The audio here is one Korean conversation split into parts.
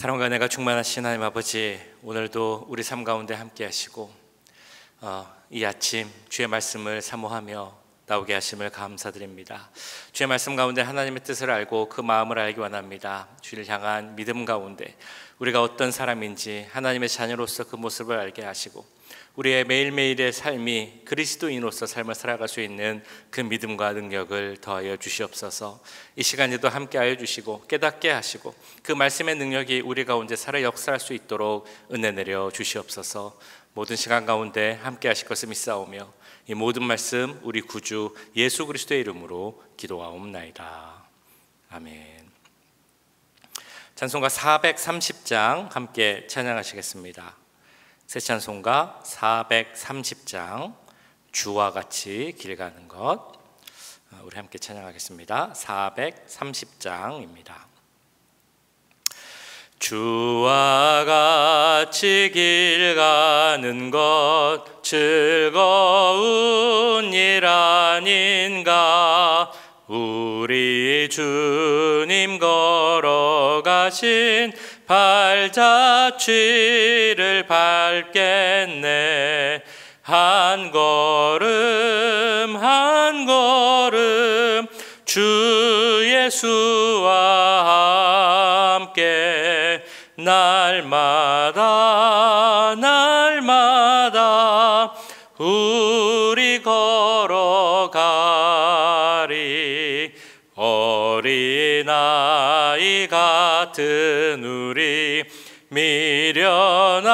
사랑과 은혜가 충만하신 하나님 아버지, 오늘도 우리 삶 가운데 함께 하시고 이 아침 주의 말씀을 사모하며 나오게 하심을 감사드립니다. 주의 말씀 가운데 하나님의 뜻을 알고 그 마음을 알기 원합니다. 주를 향한 믿음 가운데 우리가 어떤 사람인지 하나님의 자녀로서 그 모습을 알게 하시고 우리의 매일매일의 삶이 그리스도인으로서 삶을 살아갈 수 있는 그 믿음과 능력을 더하여 주시옵소서. 이 시간에도 함께하여 주시고 깨닫게 하시고 그 말씀의 능력이 우리 가운데 살아 역사할 수 있도록 은혜 내려 주시옵소서. 모든 시간 가운데 함께하실 것을 믿사오며 이 모든 말씀 우리 구주 예수 그리스도의 이름으로 기도하옵나이다. 아멘. 찬송가 430장 함께 찬양하시겠습니다. 새 찬송가 430장 주와 같이 길 가는 것, 우리 함께 찬양하겠습니다. 430장입니다. 주와 같이 길 가는 것 즐거운 일 아닌가. 우리 주님 걸어가신 발자취를 밟겠네. 한 걸음 한 걸음 주 예수와 함께 날마다 날마다 우리 걸어가리. 어린아이 같은 우리 미련하고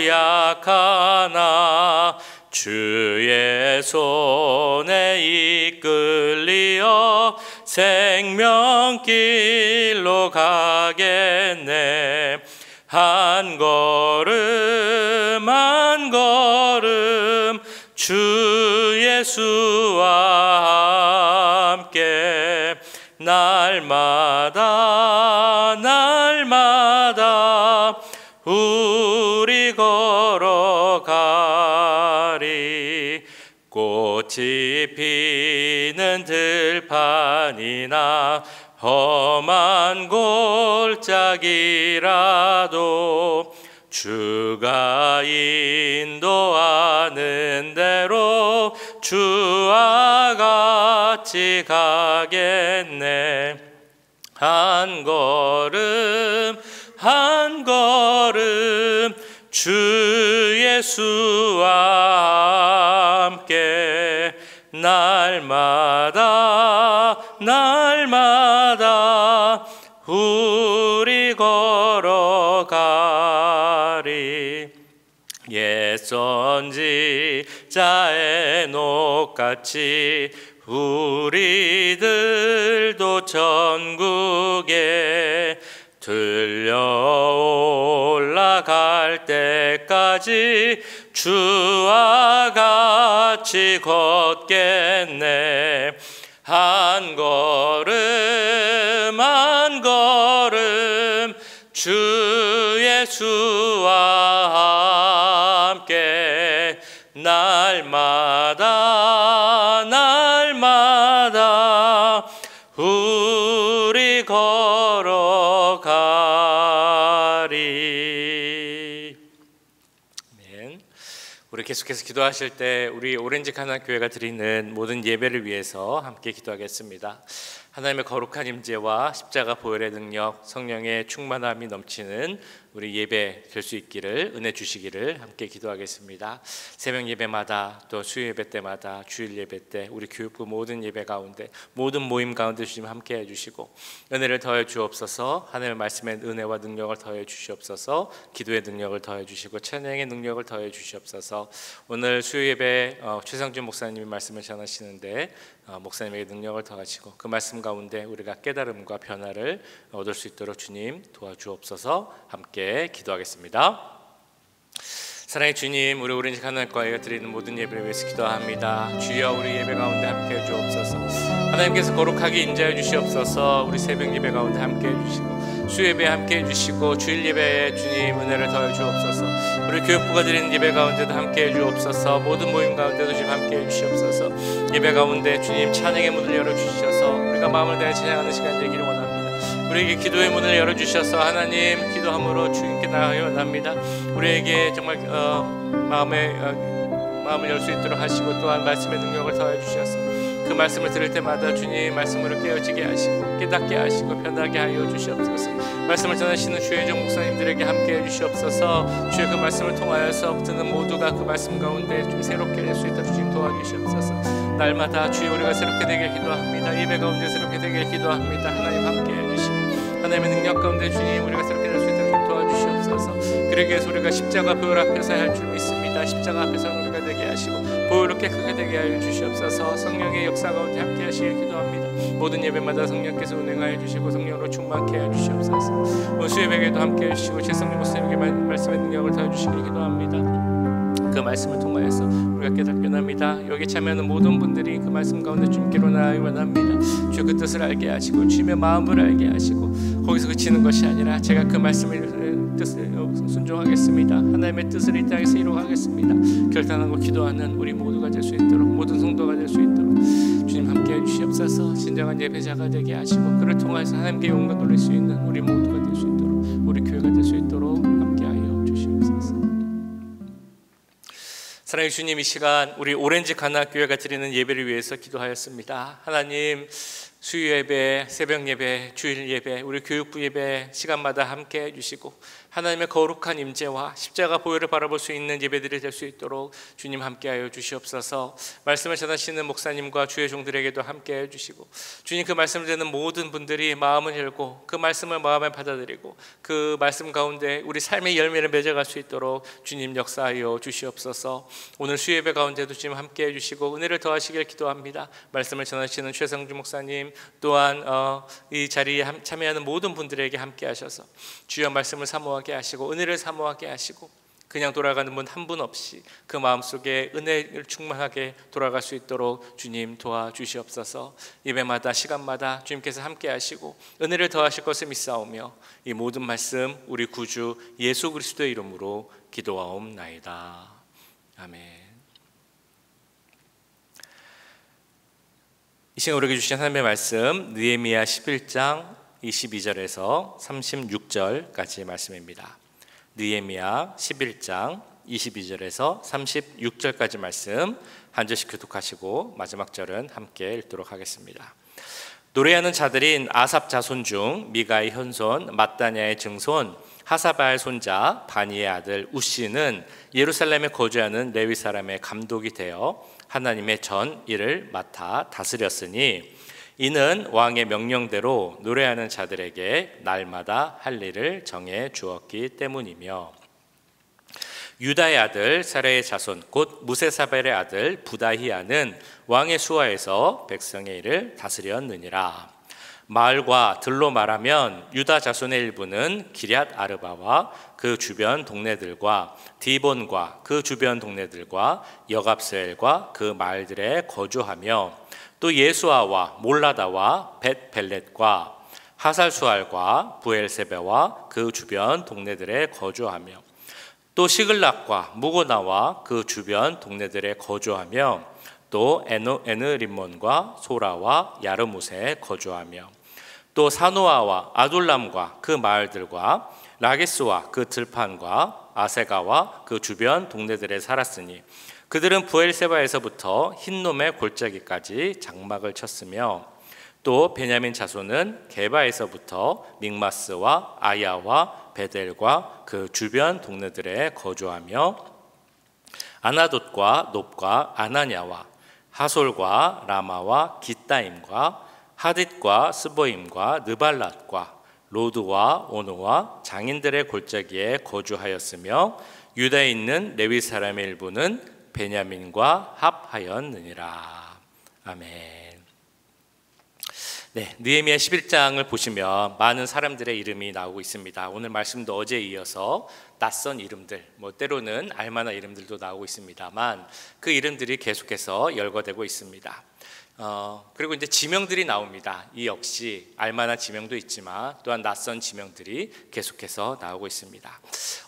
약하나 주의 손에 이끌리어 생명길로 가겠네. 한 걸음 한 걸음 주 예수와 함께 날마다 날마다 우리 걸어가리. 꽃이 피는 들판이나 험한 골짜기라도 주가 인도하는 대로 주와 같이 가겠네. 한 걸음 한 걸음 주 예수와 함께 날마다 날마다 우리 걸어가리. 옛 선지자의 녹같이 우리들도 천국에 들려 올라갈 때까지 주와 같이 걷겠네. 한 걸음 한 걸음 주 예수와 함께 날마다 날마다 우리 걸어가리. 아멘. 우리 계속해서 기도하실 때 우리 오렌지 가나 교회가 드리는 모든 예배를 위해서 함께 기도하겠습니다. 하나님의 거룩한 임재와 십자가 보혈의 능력, 성령의 충만함이 넘치는 우리 예배 될 수 있기를 은혜 주시기를 함께 기도하겠습니다. 새벽 예배마다 또 수요 예배 때마다 주일 예배 때 우리 교육부 모든 예배 가운데 모든 모임 가운데 주님 함께 해주시고 은혜를 더해 주옵소서. 하나님의 말씀의 은혜와 능력을 더해 주시옵소서. 기도의 능력을 더해 주시고 찬양의 능력을 더해 주시옵소서. 오늘 수요 예배 최상준 목사님이 말씀을 전하시는데 목사님에게 능력을 더하시고 그 말씀 가운데 우리가 깨달음과 변화를 얻을 수 있도록 주님 도와주옵소서. 함께 기도하겠습니다. 사랑의 주님, 우리 오렌지 가나교회가 드리는 모든 예배를 위해서 기도합니다. 주여, 우리 예배 가운데 함께해 주옵소서. 하나님께서 거룩하게 인자해 주시옵소서. 우리 새벽 예배 가운데 함께해 주시고 수 예배 함께해 주시고 주일 예배에 주님 은혜를 더해 주옵소서. 우리 교육부가 드리는 예배 가운데도 함께해 주옵소서. 모든 모임 가운데도 주님 함께해 주시옵소서. 예배 가운데 주님 찬양의 문을 열어 주셔서 우리가 마음을 다해 찬양하는 시간 되기를 원합니다. 우리에게 기도의 문을 열어주셔서 하나님 기도함으로 주님께 나아가 원합니다. 우리에게 정말 마음을 열 수 있도록 하시고 또한 말씀의 능력을 더해 주셔서 그 말씀을 들을 때마다 주님 말씀으로 깨어지게 하시고 깨닫게 하시고 변하게 하여 주시옵소서. 말씀을 전하시는 주의 종 목사님들에게 함께 해 주시옵소서. 주의 그 말씀을 통하여서 듣는 모두가 그 말씀 가운데 좀 새롭게 될 수 있도록 주님 도와주시옵소서. 날마다 주여 우리가 새롭게 되길 기도합니다. 예배 가운데 새롭게 되길 기도합니다. 하나님 함께 해주시고 하나님의 능력 가운데 주님 우리가 새롭게 될 수 있도록 좀 도와주시옵소서. 그러기 위해서 우리가 십자가 보혈 앞에서 할 줄 믿습니다. 십자가 앞에서 우리가 되게 하시고 보혈롭게 크게 되게 하여 주시옵소서. 성령의 역사 가운데 함께 하시길 기도합니다. 모든 예배마다 성령께서 운행하여 주시고 성령으로 충만케 해 주시옵소서. 오늘 수요예배에도 함께 해주시고 최성령 목사님에게 말씀의 능력을 더해 주시길 기도합니다. 그 말씀을 통하여서 우리가 깨닫게 합니다. 여기 참여하는 모든 분들이 그 말씀 가운데 주님께로 나아가기 원합니다. 주의 그 뜻을 알게 하시고 주님의 마음을 알게 하시고 거기서 그치는 것이 아니라 제가 그 말씀을 뜻을 순종하겠습니다. 하나님의 뜻을 이 땅에서 이루어가겠습니다. 결단하고 기도하는 우리 모두가 될 수 있도록 모든 성도가 될 수 있도록 주님 함께해 주시옵소서. 진정한 예배자가 되게 하시고 그를 통해서 하나님께 영광 돌릴 수 있는 우리 모두가 될 수 있도록 우리 교회가 될 수 있도록 함께하여 주시옵소서. 사랑의 주님, 이 시간 우리 오렌지 가나교회가 드리는 예배를 위해서 기도하였습니다. 하나님 수요 예배, 새벽 예배, 주일 예배, 우리 교육부 예배 시간마다 함께 해주시고 하나님의 거룩한 임재와 십자가 보혈을 바라볼 수 있는 예배들이 될 수 있도록 주님 함께하여 주시옵소서. 말씀을 전하시는 목사님과 주의 종들에게도 함께해 주시고 주님 그 말씀을 듣는 모든 분들이 마음을 열고 그 말씀을 마음에 받아들이고 그 말씀 가운데 우리 삶의 열매를 맺어갈 수 있도록 주님 역사하여 주시옵소서. 오늘 수요 예배 가운데도 주님 함께해 주시고 은혜를 더하시길 기도합니다. 말씀을 전하시는 최성주 목사님 또한 이 자리에 참여하는 모든 분들에게 함께 하셔서 주여 말씀을 사모하게 하시고 은혜를 사모하게 하시고 그냥 돌아가는 분 한 분 없이 그 마음속에 은혜를 충만하게 돌아갈 수 있도록 주님 도와주시옵소서. 예배마다 시간마다 주님께서 함께 하시고 은혜를 더하실 것을 믿사오며 이 모든 말씀 우리 구주 예수 그리스도의 이름으로 기도하옵나이다. 아멘. 이 시간 우리에게 주신 하나님의 말씀 느헤미야 11장 22절에서 36절까지의 말씀입니다. 느헤미야 11장 22절에서 36절까지 말씀 한 절씩 교독하시고 마지막 절은 함께 읽도록 하겠습니다. 노래하는 자들인 아삽 자손 중 미가의 현손 마따냐의 증손 하사바의 손자 바니의 아들 우시는 예루살렘에 거주하는 레위 사람의 감독이 되어 하나님의 전 일을 맡아 다스렸으니 이는 왕의 명령대로 노래하는 자들에게 날마다 할 일을 정해 주었기 때문이며 유다의 아들 사레의 자손 곧 무세사벨의 아들 부다히아는 왕의 수하에서 백성의 일을 다스렸느니라. 마을과 들로 말하면 유다 자손의 일부는 기럇 아르바와 그 주변 동네들과 디본과 그 주변 동네들과 여갑스엘과 그 마을들에 거주하며 또 예수아와 몰라다와 벳벨렛과 하살수알과 부엘세베와 그 주변 동네들에 거주하며 또 시글락과 무고나와 그 주변 동네들에 거주하며 또 에느림몬과 소라와 야르무세에 거주하며 또 사노아와 아둘람과 그 마을들과 라게스와 그 들판과 아세가와 그 주변 동네들에 살았으니 그들은 부엘세바에서부터 흰놈의 골짜기까지 장막을 쳤으며 또 베냐민 자손은 게바에서부터 믹마스와 아야와 베델과 그 주변 동네들에 거주하며 아나돗과 놉과 아나냐와 하솔과 라마와 기따임과 하딧과 스보임과 느발랏과 로드와 오노와 장인들의 골짜기에 거주하였으며 유다에 있는 레위 사람의 일부는 베냐민과 합하였느니라. 아멘. 네, 느헤미야 11장을 보시면 많은 사람들의 이름이 나오고 있습니다. 오늘 말씀도 어제에 이어서 낯선 이름들, 때로는 알만한 이름들도 나오고 있습니다만 그 이름들이 계속해서 열거되고 있습니다. 그리고 이제 지명들이 나옵니다. 이 역시 알만한 지명도 있지만 또한 낯선 지명들이 계속해서 나오고 있습니다.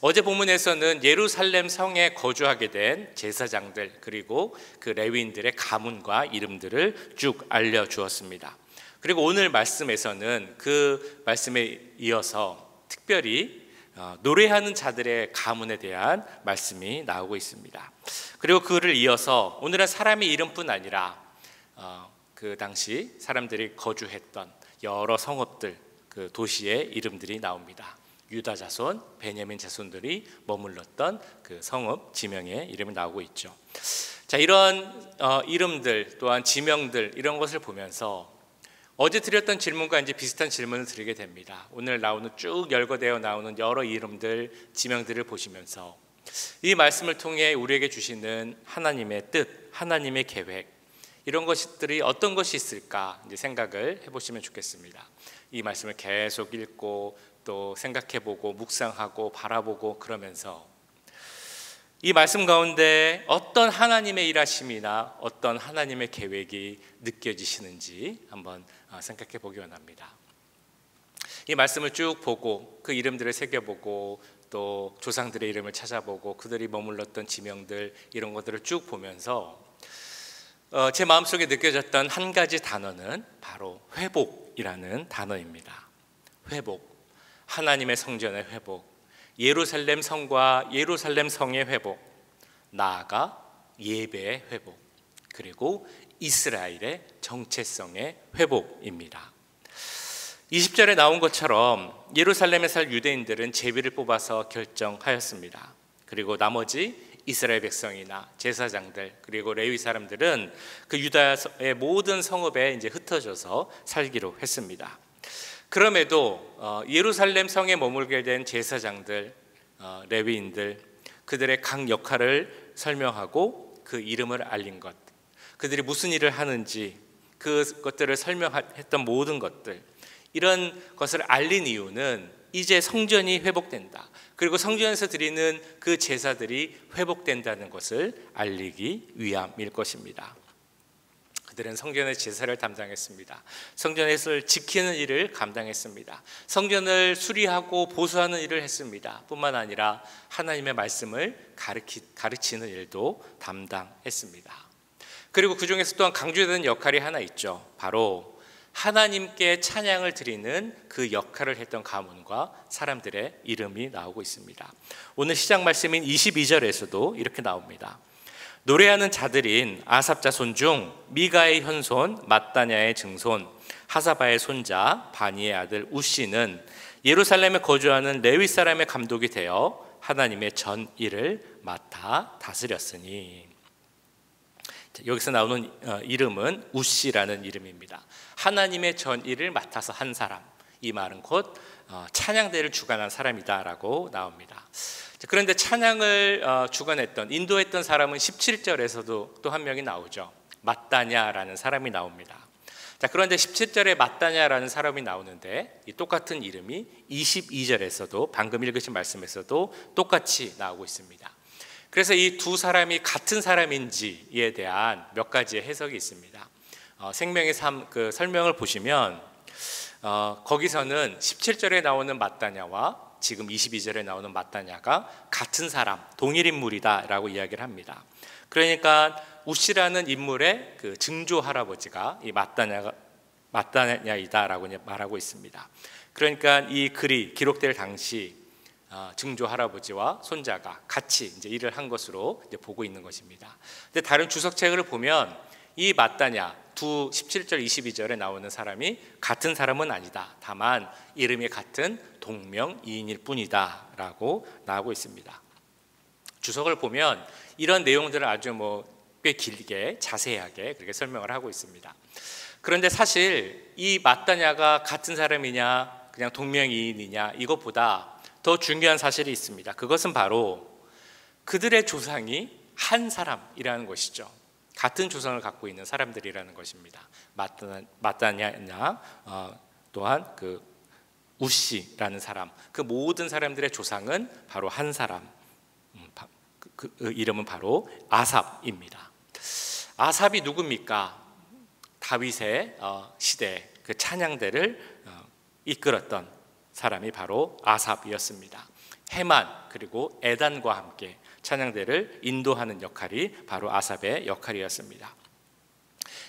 어제 본문에서는 예루살렘 성에 거주하게 된 제사장들 그리고 그 레위인들의 가문과 이름들을 쭉 알려주었습니다. 그리고 오늘 말씀에서는 그 말씀에 이어서 특별히 노래하는 자들의 가문에 대한 말씀이 나오고 있습니다. 그리고 그를 이어서 오늘은 사람의 이름뿐 아니라 그 당시 사람들이 거주했던 여러 성읍들, 그 도시의 이름들이 나옵니다. 유다 자손, 베냐민 자손들이 머물렀던 그 성읍 지명의 이름이 나오고 있죠. 자, 이런 이름들 또한 지명들 이런 것을 보면서 어제 드렸던 질문과 이제 비슷한 질문을 드리게 됩니다. 오늘 나오는 쭉 열거되어 나오는 여러 이름들, 지명들을 보시면서 이 말씀을 통해 우리에게 주시는 하나님의 뜻, 하나님의 계획 이런 것들이 어떤 것이 있을까 이제 생각을 해보시면 좋겠습니다. 이 말씀을 계속 읽고 또 생각해보고 묵상하고 바라보고 그러면서 이 말씀 가운데 어떤 하나님의 일하심이나 어떤 하나님의 계획이 느껴지시는지 한번 생각해 보기 원합니다. 이 말씀을 쭉 보고 그 이름들을 새겨보고 또 조상들의 이름을 찾아보고 그들이 머물렀던 지명들 이런 것들을 쭉 보면서 제 마음속에 느껴졌던 한 가지 단어는 바로 회복이라는 단어입니다. 회복, 하나님의 성전의 회복, 예루살렘 성과 예루살렘 성의 회복, 나아가 예배의 회복, 그리고 이스라엘의 정체성의 회복입니다. 20절에 나온 것처럼 예루살렘에 살 유대인들은 제비를 뽑아서 결정하였습니다. 그리고 나머지 이스라엘 백성이나 제사장들 그리고 레위 사람들은 그 유다의 모든 성읍에 이제 흩어져서 살기로 했습니다. 그럼에도 예루살렘 성에 머물게 된 제사장들, 레위인들 그들의 각 역할을 설명하고 그 이름을 알린 것, 그들이 무슨 일을 하는지 그것들을 설명했던 모든 것들 이런 것을 알린 이유는 이제 성전이 회복된다. 그리고 성전에서 드리는 그 제사들이 회복된다는 것을 알리기 위함일 것입니다. 그들은 성전의 제사를 담당했습니다. 성전에서 지키는 일을 감당했습니다. 성전을 수리하고 보수하는 일을 했습니다. 뿐만 아니라 하나님의 말씀을 가르치는 일도 담당했습니다. 그리고 그 중에서 또한 강조되는 역할이 하나 있죠. 바로 하나님께 찬양을 드리는 그 역할을 했던 가문과 사람들의 이름이 나오고 있습니다. 오늘 시작 말씀인 22절에서도 이렇게 나옵니다. 노래하는 자들인 아삽 자손 중 미가의 현손 mat단야의 증손 하사바의 손자 바니의 아들 우시는 예루살렘에 거주하는 레위 사람의 감독이 되어 하나님의 전 일을 맡아 다스렸으니. 여기서 나오는 이름은 우시라는 이름입니다. 하나님의 전 일을 맡아서 한 사람, 이 말은 곧 찬양대를 주관한 사람이다라고 나옵니다. 그런데 찬양을 주관했던 인도했던 사람은 17절에서도 또 한 명이 나오죠. mat단야라는 사람이 나옵니다. 자, 그런데 17절에 mat단야라는 사람이 나오는데 이 똑같은 이름이 22절에서도 방금 읽으신 말씀에서도 똑같이 나오고 있습니다. 그래서 이 두 사람이 같은 사람인지에 대한 몇 가지의 해석이 있습니다. 생명의 삶 그 설명을 보시면 거기서는 17절에 나오는 mat단야와 지금 22절에 나오는 mat단야가 같은 사람, 동일 인물이다라고 이야기를 합니다. 그러니까 우시라는 인물의 그 증조 할아버지가 이 mat단야이다라고 말하고 있습니다. 그러니까 이 글이 기록될 당시 증조 할아버지와 손자가 같이 이제 일을 한 것으로 이제 보고 있는 것입니다. 근데 다른 주석책을 보면 이 mat단야 17절 22절에 나오는 사람이 같은 사람은 아니다. 다만 이름이 같은 동명이인일 뿐이다 라고 나오고 있습니다. 주석을 보면 이런 내용들을 아주 꽤 길게 자세하게 그렇게 설명을 하고 있습니다. 그런데 사실 이 mat단야가 같은 사람이냐 그냥 동명이인이냐 이것보다 더 중요한 사실이 있습니다. 그것은 바로 그들의 조상이 한 사람이라는 것이죠. 같은 조상을 갖고 있는 사람들이라는 것입니다. mat단야나 또한 그 우시라는 사람, 그 모든 사람들의 조상은 바로 한 사람. 그 이름은 바로 아삽입니다. 아삽이 누굽니까? 다윗의 시대 그 찬양대를 이끌었던 사람이 바로 아삽이었습니다. 헤만 그리고 에단과 함께 찬양대를 인도하는 역할이 바로 아삽의 역할이었습니다.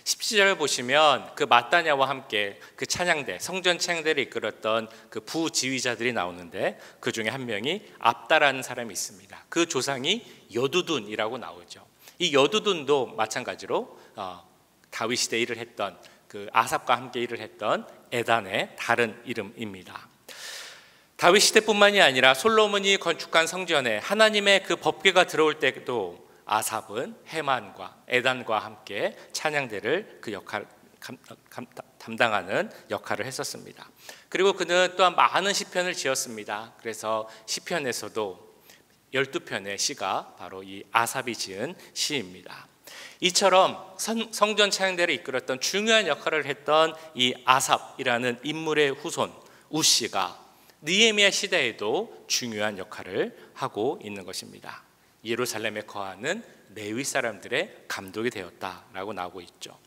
17절을 보시면 그 마따냐와 함께 그 찬양대, 성전 찬양대를 이끌었던 그 부지휘자들이 나오는데 그 중에 한 명이 압다라는 사람이 있습니다. 그 조상이 여두둔이라고 나오죠. 이 여두둔도 마찬가지로 다윗 시대 일을 했던 그 아삽과 함께 일을 했던 에단의 다른 이름입니다. 다윗 시대뿐만이 아니라 솔로몬이 건축한 성전에 하나님의 그 법궤가 들어올 때도 아삽은 헤만과 에단과 함께 찬양대를 그 역할 담당하는 역할을 했었습니다. 그리고 그는 또한 많은 시편을 지었습니다. 그래서 시편에서도 12편의 시가 바로 이 아삽이 지은 시입니다. 이처럼 성전 찬양대를 이끌었던 중요한 역할을 했던 이 아삽이라는 인물의 후손 우시가 느헤미야 시대에도 중요한 역할을 하고 있는 것입니다. 예루살렘에 거하는 레위 사람들의 감독이 되었다라고 나오고 있죠.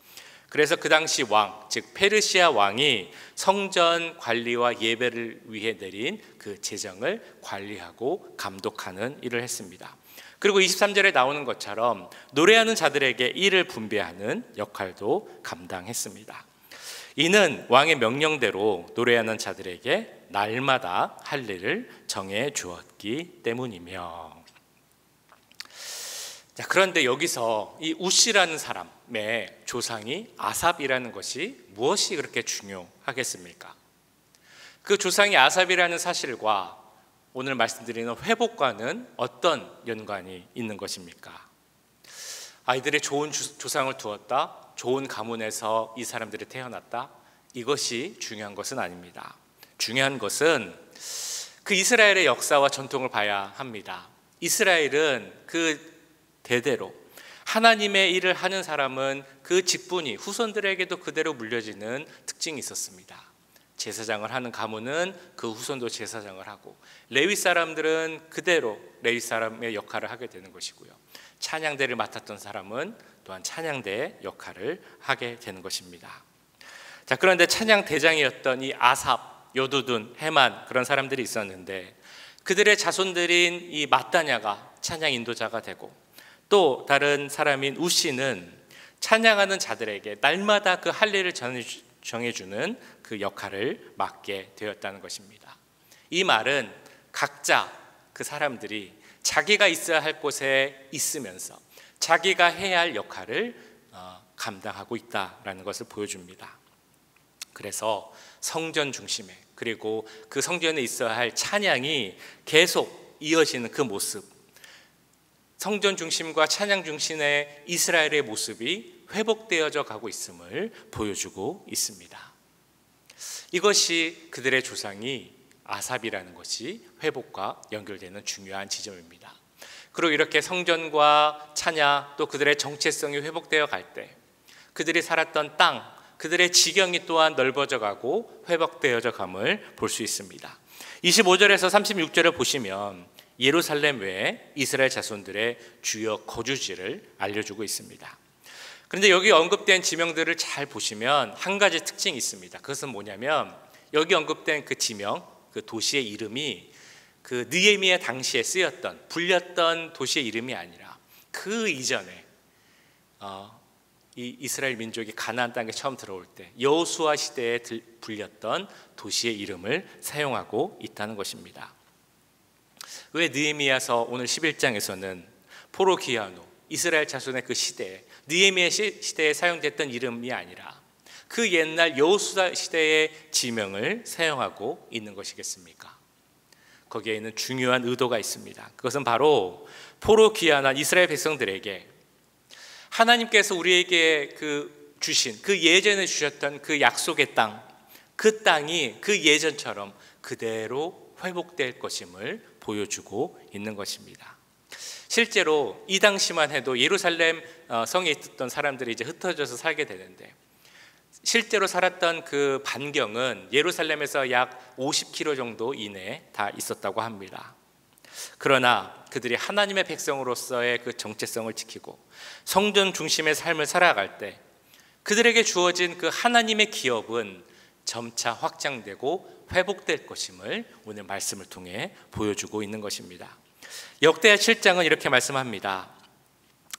그래서 그 당시 왕, 즉 페르시아 왕이 성전 관리와 예배를 위해 내린 그 재정을 관리하고 감독하는 일을 했습니다. 그리고 23절에 나오는 것처럼 노래하는 자들에게 일을 분배하는 역할도 감당했습니다. 이는 왕의 명령대로 노래하는 자들에게 날마다 할 일을 정해 주었기 때문이며. 자, 그런데 여기서 이 우시라는 사람의 조상이 아삽이라는 것이 무엇이 그렇게 중요하겠습니까? 그 조상이 아삽이라는 사실과 오늘 말씀드리는 회복과는 어떤 연관이 있는 것입니까? 아이들의 좋은 조상을 두었다, 좋은 가문에서 이 사람들이 태어났다, 이것이 중요한 것은 아닙니다. 중요한 것은 그 이스라엘의 역사와 전통을 봐야 합니다. 이스라엘은 그 대대로 하나님의 일을 하는 사람은 그 직분이 후손들에게도 그대로 물려지는 특징이 있었습니다. 제사장을 하는 가문은 그 후손도 제사장을 하고, 레위 사람들은 그대로 레위 사람의 역할을 하게 되는 것이고요. 찬양대를 맡았던 사람은 또한 찬양대의 역할을 하게 되는 것입니다. 자, 그런데 찬양 대장이었던 이 아삽, 여두둔, 헤만 그런 사람들이 있었는데 그들의 자손들인 이 마따냐가 찬양 인도자가 되고, 또 다른 사람인 우시는 찬양하는 자들에게 날마다 그 할 일을 정해주는 그 역할을 맡게 되었다는 것입니다. 이 말은 각자 그 사람들이 자기가 있어야 할 곳에 있으면서 자기가 해야 할 역할을 감당하고 있다라는 것을 보여줍니다. 그래서 성전 중심에, 그리고 그 성전에 있어야 할 찬양이 계속 이어지는 그 모습, 성전 중심과 찬양 중심의 이스라엘의 모습이 회복되어져 가고 있음을 보여주고 있습니다. 이것이 그들의 조상이 아삽이라는 것이 회복과 연결되는 중요한 지점입니다. 그리고 이렇게 성전과 찬양, 또 그들의 정체성이 회복되어 갈 때 그들이 살았던 땅, 그들의 지경이 또한 넓어져 가고 회복되어져 감을 볼 수 있습니다. 25절에서 36절을 보시면 예루살렘 외에 이스라엘 자손들의 주요 거주지를 알려주고 있습니다. 그런데 여기 언급된 지명들을 잘 보시면 한 가지 특징이 있습니다. 그것은 뭐냐면 여기 언급된 그 지명, 그 도시의 이름이 그 느헤미야 당시에 쓰였던, 불렸던 도시의 이름이 아니라 그 이전에 이 이스라엘 민족이 가나안 땅에 처음 들어올 때 여호수아 시대에 불렸던 도시의 이름을 사용하고 있다는 것입니다. 왜 느헤미야서 오늘 11장에서는 포로기아노, 이스라엘 자손의 그 시대에, 느헤미야 시대에 사용됐던 이름이 아니라 그 옛날 여호수아 시대의 지명을 사용하고 있는 것이겠습니까? 거기에 있는 중요한 의도가 있습니다. 그것은 바로 포로귀환한 이스라엘 백성들에게 하나님께서 우리에게 주신, 그 예전에 주셨던 그 약속의 땅, 그 땅이 그 예전처럼 그대로 회복될 것임을 보여주고 있는 것입니다. 실제로 이 당시만 해도 예루살렘 성에 있었던 사람들이 이제 흩어져서 살게 되는데, 실제로 살았던 그 반경은 예루살렘에서 약 50km 정도 이내에 다 있었다고 합니다. 그러나 그들이 하나님의 백성으로서의 그 정체성을 지키고 성전 중심의 삶을 살아갈 때 그들에게 주어진 그 하나님의 기업은 점차 확장되고 회복될 것임을 오늘 말씀을 통해 보여주고 있는 것입니다. 역대하 7장은 이렇게 말씀합니다.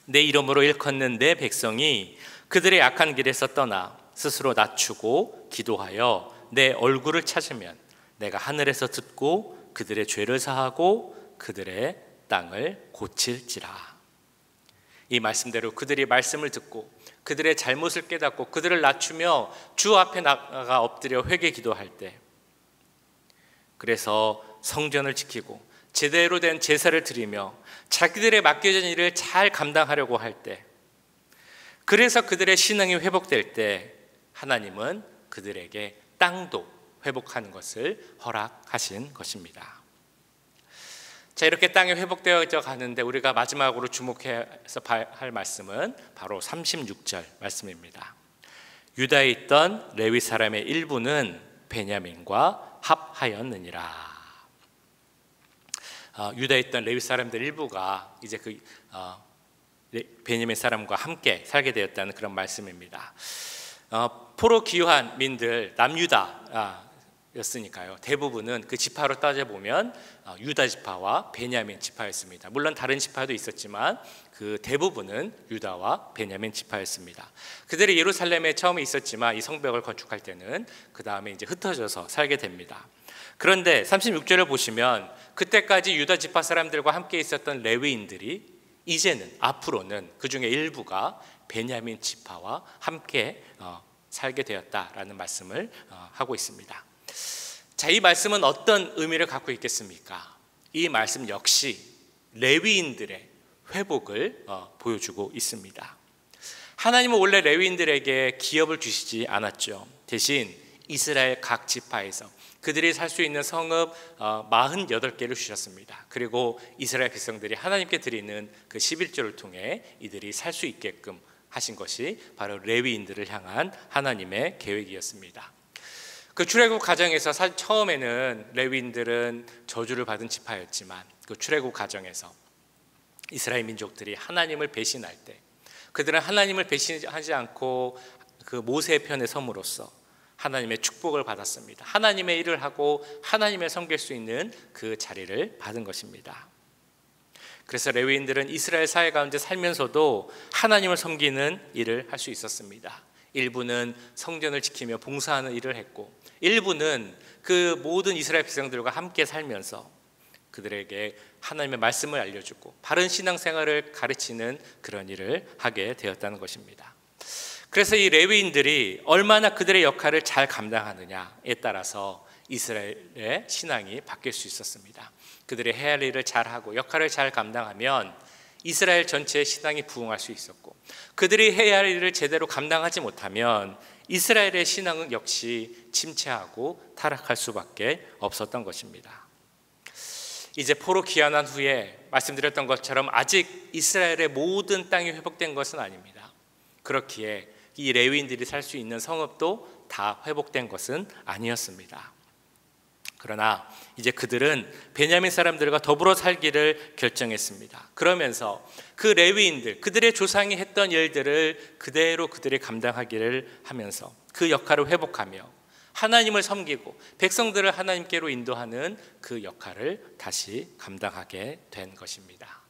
내 이름으로 일컫는 내 백성이 그들의 악한 길에서 떠나 스스로 낮추고 기도하여 내 얼굴을 찾으면 내가 하늘에서 듣고 그들의 죄를 사하고 그들의 땅을 고칠지라. 이 말씀대로 그들이 말씀을 듣고 그들의 잘못을 깨닫고 그들을 낮추며 주 앞에 나가 엎드려 회개 기도할 때, 그래서 성전을 지키고 제대로 된 제사를 드리며 자기들의 맡겨진 일을 잘 감당하려고 할 때, 그래서 그들의 신앙이 회복될 때 하나님은 그들에게 땅도 회복하는 것을 허락하신 것입니다. 자, 이렇게 땅이 회복되어져 가는데 우리가 마지막으로 주목해서 할 말씀은 바로 36절 말씀입니다. 유다에 있던 레위 사람의 일부는 베냐민과 합하였느니라. 유다에 있던 레위 사람들 일부가 이제 베냐민 사람과 함께 살게 되었다는 그런 말씀입니다. 포로 귀환 민들 남유다였으니까요. 대부분은 그 지파로 따져보면 유다 지파와 베냐민 지파였습니다. 물론 다른 지파도 있었지만 그 대부분은 유다와 베냐민 지파였습니다. 그들이 예루살렘에 처음에 있었지만 이 성벽을 건축할 때는 그 다음에 이제 흩어져서 살게 됩니다. 그런데 36절을 보시면 그때까지 유다 지파 사람들과 함께 있었던 레위인들이 이제는 앞으로는 그 중에 일부가 베냐민 지파와 함께 살게 되었다라는 말씀을 하고 있습니다. 자, 이 말씀은 어떤 의미를 갖고 있겠습니까? 이 말씀 역시 레위인들의 회복을 보여주고 있습니다. 하나님은 원래 레위인들에게 기업을 주시지 않았죠. 대신 이스라엘 각 지파에서 그들이 살 수 있는 성읍 48개를 주셨습니다. 그리고 이스라엘 백성들이 하나님께 드리는 그 11조를 통해 이들이 살 수 있게끔 하신 것이 바로 레위인들을 향한 하나님의 계획이었습니다. 그 출애굽 과정에서 처음에는 레위인들은 저주를 받은 지파였지만 그 출애굽 과정에서 이스라엘 민족들이 하나님을 배신할 때 그들은 하나님을 배신하지 않고 그 모세의 편에 섬으로써 하나님의 축복을 받았습니다. 하나님의 일을 하고 하나님을 섬길 수 있는 그 자리를 받은 것입니다. 그래서 레위인들은 이스라엘 사회 가운데 살면서도 하나님을 섬기는 일을 할 수 있었습니다. 일부는 성전을 지키며 봉사하는 일을 했고, 일부는 그 모든 이스라엘 백성들과 함께 살면서 그들에게 하나님의 말씀을 알려주고 바른 신앙생활을 가르치는 그런 일을 하게 되었다는 것입니다. 그래서 이 레위인들이 얼마나 그들의 역할을 잘 감당하느냐에 따라서 이스라엘의 신앙이 바뀔 수 있었습니다. 그들이 해야 할 일을 잘하고 역할을 잘 감당하면 이스라엘 전체의 신앙이 부흥할 수 있었고, 그들이 해야 할 일을 제대로 감당하지 못하면 이스라엘의 신앙은 역시 침체하고 타락할 수밖에 없었던 것입니다. 이제 포로 귀환한 후에 말씀드렸던 것처럼 아직 이스라엘의 모든 땅이 회복된 것은 아닙니다. 그렇기에 이 레위인들이 살 수 있는 성읍도 다 회복된 것은 아니었습니다. 그러나 이제 그들은 베냐민 사람들과 더불어 살기를 결정했습니다. 그러면서 그 레위인들, 그들의 조상이 했던 일들을 그대로 그들이 감당하기를 하면서 그 역할을 회복하며 하나님을 섬기고 백성들을 하나님께로 인도하는 그 역할을 다시 감당하게 된 것입니다.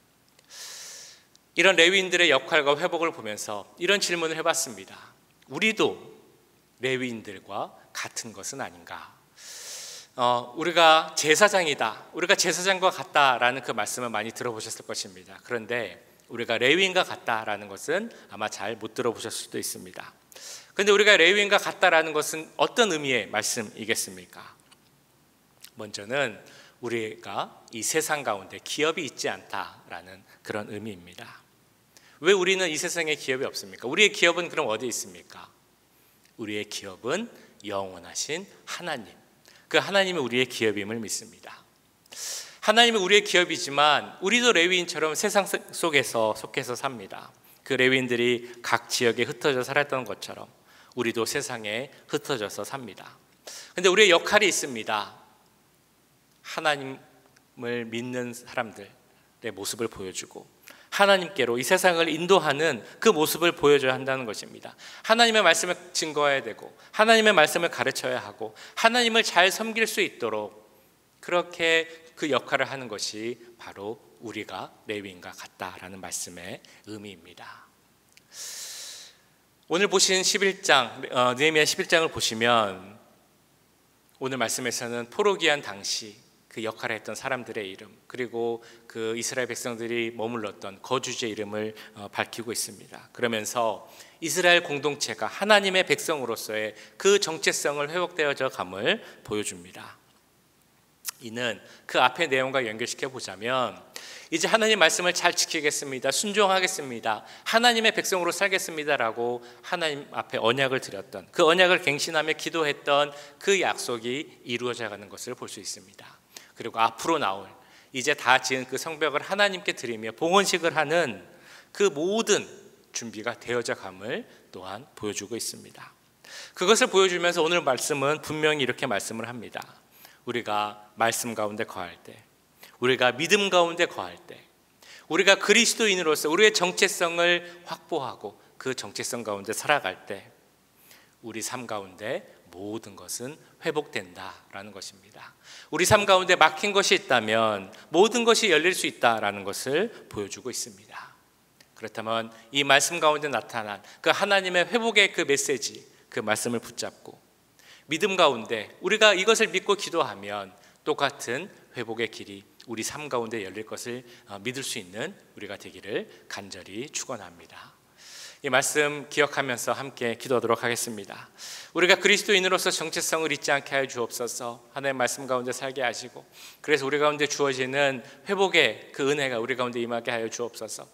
이런 레위인들의 역할과 회복을 보면서 이런 질문을 해봤습니다. 우리도 레위인들과 같은 것은 아닌가? 우리가 제사장이다, 우리가 제사장과 같다라는 그 말씀을 많이 들어보셨을 것입니다. 그런데 우리가 레위인과 같다라는 것은 아마 잘 못 들어보셨을 수도 있습니다. 그런데 우리가 레위인과 같다라는 것은 어떤 의미의 말씀이겠습니까? 먼저는 우리가 이 세상 가운데 기업이 있지 않다라는 그런 의미입니다. 왜 우리는 이 세상에 기업이 없습니까? 우리의 기업은 그럼 어디에 있습니까? 우리의 기업은 영원하신 하나님, 그 하나님이 우리의 기업임을 믿습니다. 하나님이 우리의 기업이지만 우리도 레위인처럼 세상 속에서 속해서 삽니다. 그 레위인들이 각 지역에 흩어져 살았던 것처럼 우리도 세상에 흩어져서 삽니다. 그런데 우리의 역할이 있습니다. 하나님을 믿는 사람들의 모습을 보여주고 하나님께로 이 세상을 인도하는 그 모습을 보여줘야 한다는 것입니다. 하나님의 말씀을 증거해야 되고 하나님의 말씀을 가르쳐야 하고 하나님을 잘 섬길 수 있도록 그렇게 그 역할을 하는 것이 바로 우리가 레위인과 같다라는 말씀의 의미입니다. 오늘 보신 11장 느헤미야 11장을 보시면 오늘 말씀에서는 포로기한 당시 그 역할을 했던 사람들의 이름, 그리고 그 이스라엘 백성들이 머물렀던 거주지의 이름을 밝히고 있습니다. 그러면서 이스라엘 공동체가 하나님의 백성으로서의 그 정체성을 회복되어져 감을 보여줍니다. 이는 그 앞의 내용과 연결시켜 보자면, 이제 하나님 말씀을 잘 지키겠습니다, 순종하겠습니다, 하나님의 백성으로 살겠습니다라고 하나님 앞에 언약을 드렸던, 그 언약을 갱신하며 기도했던 그 약속이 이루어져 가는 것을 볼 수 있습니다. 그리고 앞으로 나올 이제 다 지은 그 성벽을 하나님께 드리며 봉헌식을 하는 그 모든 준비가 되어져 감을 또한 보여주고 있습니다. 그것을 보여주면서 오늘 말씀은 분명히 이렇게 말씀을 합니다. 우리가 말씀 가운데 거할 때, 우리가 믿음 가운데 거할 때, 우리가 그리스도인으로서 우리의 정체성을 확보하고 그 정체성 가운데 살아갈 때 우리 삶 가운데 모든 것은 회복된다라는 것입니다. 우리 삶 가운데 막힌 것이 있다면 모든 것이 열릴 수 있다라는 것을 보여주고 있습니다. 그렇다면 이 말씀 가운데 나타난 그 하나님의 회복의 그 메시지, 그 말씀을 붙잡고 믿음 가운데 우리가 이것을 믿고 기도하면 똑같은 회복의 길이 우리 삶 가운데 열릴 것을 믿을 수 있는 우리가 되기를 간절히 축원합니다. 이 말씀 기억하면서 함께 기도하도록 하겠습니다. 우리가 그리스도인으로서 정체성을 잊지 않게 하여 주옵소서. 하나님의 말씀 가운데 살게 하시고, 그래서 우리 가운데 주어지는 회복의 그 은혜가 우리 가운데 임하게 하여 주옵소서.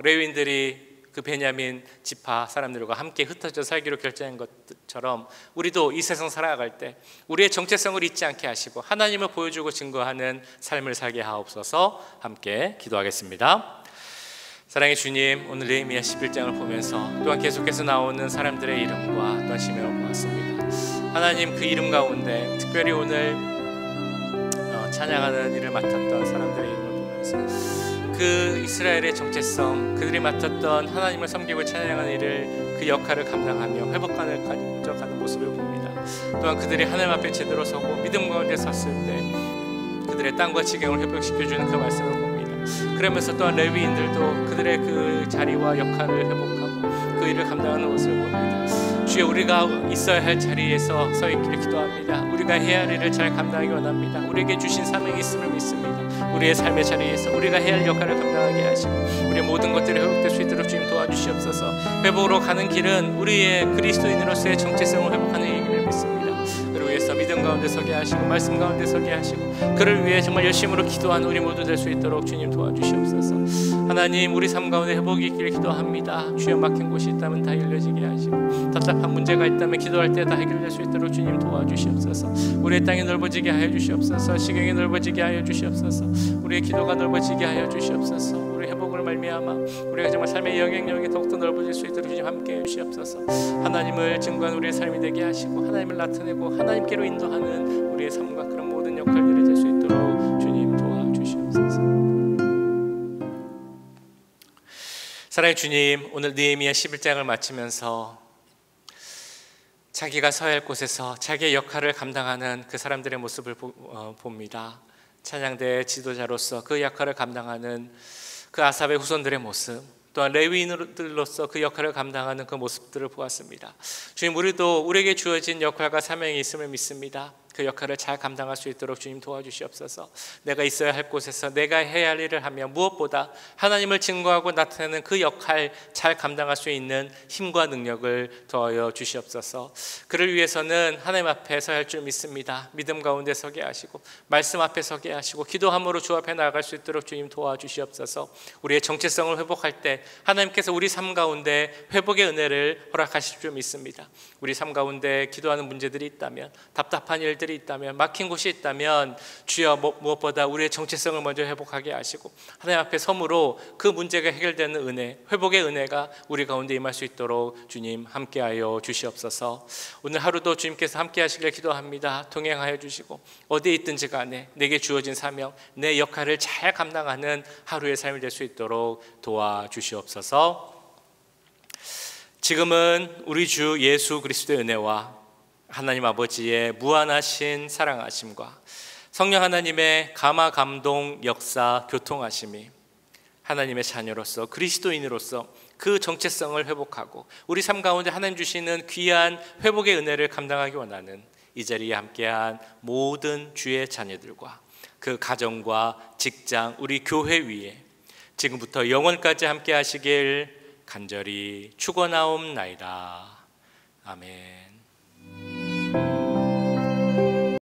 레위인들이 그 베냐민 지파 사람들과 함께 흩어져 살기로 결정한 것처럼 우리도 이 세상 살아갈 때 우리의 정체성을 잊지 않게 하시고 하나님을 보여주고 증거하는 삶을 살게 하옵소서. 함께 기도하겠습니다. 사랑의 주님, 오늘 느헤미야 11장을 보면서 또한 계속해서 나오는 사람들의 이름과 또한 시면을 보았습니다. 하나님, 그 이름 가운데 특별히 오늘 찬양하는 일을 맡았던 사람들의 이름을 보면서 그 이스라엘의 정체성, 그들이 맡았던 하나님을 섬기고 찬양하는 일을, 그 역할을 감당하며 회복관을 가져가는 모습을 봅니다. 또한 그들이 하나님 앞에 제대로 서고 믿음 가운데 섰을 때 그들의 땅과 지경을 회복시켜주는 그 말씀을 봅니다. 그러면서 또한 레위인들도 그들의 그 자리와 역할을 회복하고 그 일을 감당하는 것을 봅니다. 주여, 우리가 있어야 할 자리에서 서 있기를 기도합니다. 우리가 해야 할 일을 잘 감당하기 원합니다. 우리에게 주신 사명이 있음을 믿습니다. 우리의 삶의 자리에서 우리가 해야 할 역할을 감당하게 하시고 우리의 모든 것들이 회복될 수 있도록 주님 도와주시옵소서. 회복으로 가는 길은 우리의 그리스도인으로서의 정체성을 회복하는 일임을 믿습니다. 그를 위해서 믿음 가운데 서게 하시고 말씀 가운데 서게 하시고 그를 위해 정말 열심으로 기도하는 우리 모두 될 수 있도록 주님 도와주시옵소서. 하나님, 우리 삶 가운데 회복이 있기를 기도합니다. 주여, 막힌 곳이 있다면 다 열려지게 하시고 답답한 문제가 있다면 기도할 때 다 해결될 수 있도록 주님 도와주시옵소서. 우리의 땅이 넓어지게 하여 주시옵소서. 시경이 넓어지게 하여 주시옵소서. 우리의 기도가 넓어지게 하여 주시옵소서. 우리 회복을 말미암아 우리가 정말 삶의 영향력이 더욱더 넓어질 수 있도록 주님 함께 해 주시옵소서. 하나님을 증거하는 우리의 삶이 되게 하시고 하나님을 나타내고 하나님께로 인도하는 우리의 삶과 그런 모든 역할들이 될 수 있도록 주님 도와주시옵소서. 사랑의 주님, 오늘 느헤미야 11장을 마치면서 자기가 서야 할 곳에서 자기의 역할을 감당하는 그 사람들의 모습을 봅니다. 찬양대 지도자로서 그 역할을 감당하는 그 아삽의 후손들의 모습, 또한 레위인들로서 그 역할을 감당하는 그 모습들을 보았습니다. 주님, 우리도 우리에게 주어진 역할과 사명이 있음을 믿습니다. 그 역할을 잘 감당할 수 있도록 주님 도와주시옵소서. 내가 있어야 할 곳에서 내가 해야 할 일을 하며 무엇보다 하나님을 증거하고 나타내는 그 역할 잘 감당할 수 있는 힘과 능력을 더하여 주시옵소서. 그를 위해서는 하나님 앞에 서야 할 줄 믿습니다. 믿음 가운데 서게 하시고 말씀 앞에 서게 하시고 기도함으로 주 앞에 나아갈 수 있도록 주님 도와주시옵소서. 우리의 정체성을 회복할 때 하나님께서 우리 삶 가운데 회복의 은혜를 허락하실 줄 믿습니다. 우리 삶 가운데 기도하는 문제들이 있다면, 답답한 일들이 있다면, 막힌 곳이 있다면 주여, 무엇보다 우리의 정체성을 먼저 회복하게 하시고 하나님 앞에 섬으로 그 문제가 해결되는 은혜, 회복의 은혜가 우리 가운데 임할 수 있도록 주님 함께하여 주시옵소서. 오늘 하루도 주님께서 함께하시길 기도합니다. 동행하여 주시고 어디에 있든지 간에 내게 주어진 사명, 내 역할을 잘 감당하는 하루의 삶이 될 수 있도록 도와주시옵소서. 지금은 우리 주 예수 그리스도의 은혜와 하나님 아버지의 무한하신 사랑하심과 성령 하나님의 감화 감동 역사 교통하심이 하나님의 자녀로서 그리스도인으로서 그 정체성을 회복하고 우리 삶 가운데 하나님 주시는 귀한 회복의 은혜를 감당하기 원하는 이 자리에 함께한 모든 주의 자녀들과 그 가정과 직장, 우리 교회 위에 지금부터 영원까지 함께 하시길 간절히 축원하옵나이다. 아멘.